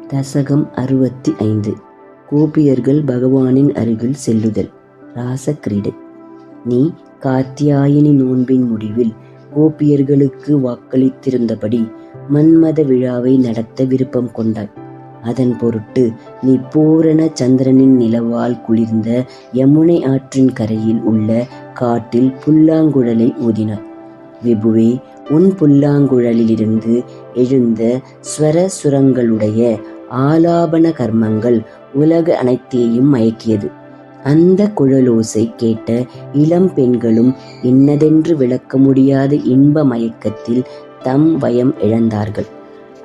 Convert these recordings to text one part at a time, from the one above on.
தசகம் 65. கோபியர்கள் பகவானின் அருகில் செல்லுதல். ராசக்கிரீடை. நீ காத்தியாயனி நோன்பின் முடிவில் கோபியர்களுக்கு வாக்களித்திருந்தபடி மன்மத விழாவை நடத்த விருப்பம் கொண்டாய். அதன் பொருட்டு நீ பூரண சந்திரனின் நிலவால் குளிர்ந்த யமுனை ஆற்றின் கரையில் உள்ள காட்டில் புல்லாங்குழலை ஊதினாய். விபுவே, உன் புல்லாங்குழலிலிருந்து எழுந்த ஸ்வர சுரங்களுடைய ஆலாபன கர்மங்கள் உலக அனைத்தையும் மயக்கியது. அந்த குழலோசை கேட்ட இளம் பெண்களும் இன்னதென்று விளக்க முடியாத இன்ப மயக்கத்தில் தம் வயம் இழந்தார்கள்.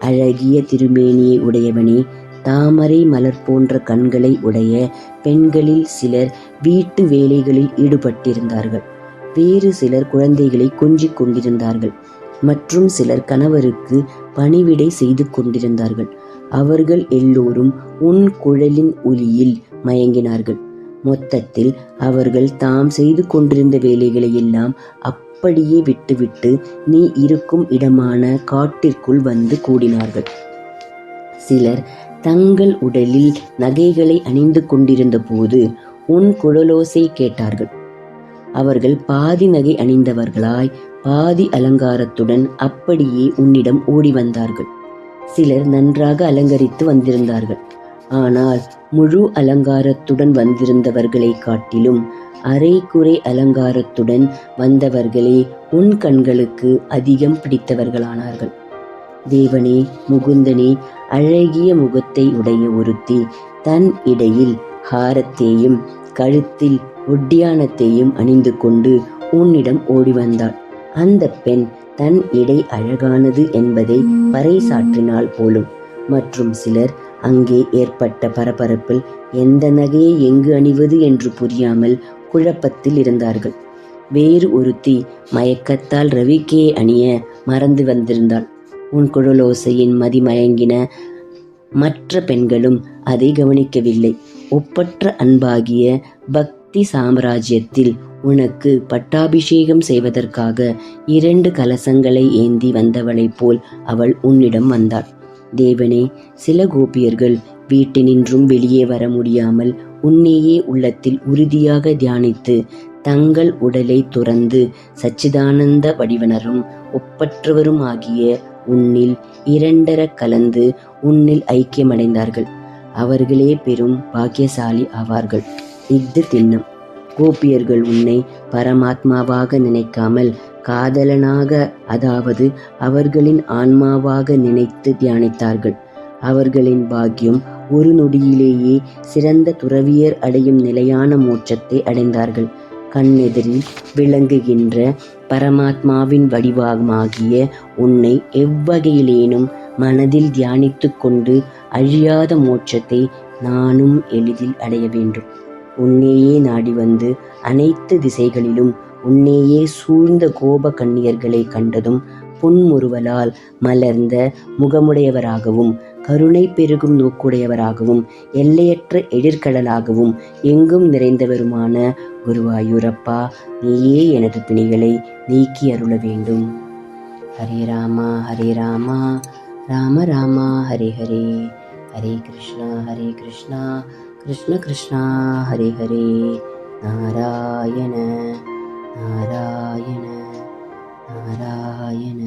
அழகிய திருமேனியை உடையவனே, தாமரை மலர் போன்ற கண்களை உடைய பெண்களில் சிலர் வீட்டு வேலைகளில் ஈடுபட்டிருந்தார்கள். வேறு சிலர் குழந்தைகளை கொஞ்சிக் கொண்டிருந்தார்கள். மற்றும் சிலர் கணவருக்கு பணிவிடை செய்து கொண்டிருந்தார்கள். அவர்கள் எல்லோரும் உன் குழலின் ஒலியில் மயங்கினார்கள். மொத்தத்தில் அவர்கள் தாம் செய்து கொண்டிருந்த வேலைகளை எல்லாம் அப்படியே விட்டுவிட்டு நீ இருக்கும் இடமான காட்டிற்குள் வந்து கூடினார்கள். சிலர் தங்கள் உடலில் நகைகளை அணிந்து கொண்டிருந்த போது உன் குழலோசை கேட்டார்கள். அவர்கள் பாதி நகை அணிந்தவர்களாய் பாதி அலங்காரத்துடன் அப்படியே உன்னிடம் ஓடி வந்தார்கள். சிலர் நன்றாக அலங்கரித்து வந்திருந்தார்கள். ஆனால் முழு அலங்காரத்துடன் வந்திருந்தவர்களை காட்டிலும் அரைக்குறை அலங்காரத்துடன் வந்தவர்களே உன் கண்களுக்கு அதிகம் பிடித்தவர்களானார்கள். தேவனே, முகுந்தனே, அழகிய முகத்தை உடைய ஒருத்தி தன் இடையில் ஹாரத்தையும் கழுத்தில் ஒட்டியானத்தையும் அணிந்து கொண்டு உன்னிடம் ஓடி வந்தாள். அந்த பெண் தன் இடை அழகானது என்பதை பறைசாற்றினாள் போலும். மற்றும் சிலர் அங்கே ஏற்பட்ட பரபரப்பில் எந்த நகையை எங்கு அணிவது என்று புரியாமல் குழப்பத்தில் இருந்தார்கள். வேறு ஒருத்தி மயக்கத்தால் ரவிக்கையை அணிய மறந்து வந்திருந்தாள். உன் குழலோசையின் மதிமயங்கின மற்ற பெண்களும் அதை கவனிக்கவில்லை. ஒப்பற்ற அன்பாகிய பக்தி சாம்ராஜ்யத்தில் உனக்கு பட்டாபிஷேகம் செய்வதற்காக 2 கலசங்களை ஏந்தி வந்தவளைப் போல் அவள் உன்னிடம் வந்தாள். தேவனே, சில கோபியர்கள் வீட்டினின்றும் வெளியே வர முடியாமல் உன்னையே உள்ளத்தில் உறுதியாக தியானித்து தங்கள் உடலை துறந்து சச்சிதானந்த வடிவனரும் ஒப்பற்றவரும் ஆகிய உன்னில் 2 கலந்து உன்னில் ஐக்கியமடைந்தார்கள். அவர்களே பெரும் பாக்கியசாலி ஆவார்கள். இஃது திண்ணம். கோபியர்கள் உன்னை பரமாத்மாவாக நினைக்காமல் காதலனாக, அதாவது அவர்களின் ஆன்மாவாக நினைத்து தியானித்தார்கள். அவர்களின் பாக்கியம் ஒரு நொடியிலேயே சிறந்த துறவியர் அடையும் நிலையான மோட்சத்தை அடைந்தார்கள். கண்ணெதிரில் விளங்குகின்ற பரமாத்மாவின் வடிவமாகிய உன்னை எவ்வகையிலேனும் மனதில் தியானித்து கொண்டு அழியாத மோட்சத்தை நானும் எளிதில் அடைய வேண்டும். உன்னையே நாடி வந்து அனைத்து திசைகளிலும் உன்னையே சூழ்ந்த கோப கன்னியர்களை கண்டதும் புன்முறுவலால் மலர்ந்த முகமுடையவராகவும் கருணை பெருகும் நோக்குடையவராகவும் எல்லையற்ற எழிற்கடலாகவும் எங்கும் நிறைந்தவருமான குருவாயூரப்பா, நீயே எனது பிணிகளை நீக்கி அருள வேண்டும். ஹரே ராமா ஹரே ராமா, ராம ராமா ஹரே ஹரே, ஹரே கிருஷ்ணா கிருஷ்ண கிருஷ்ணா ஹரே ஹரே, நாராயண நாராயண நாராயண.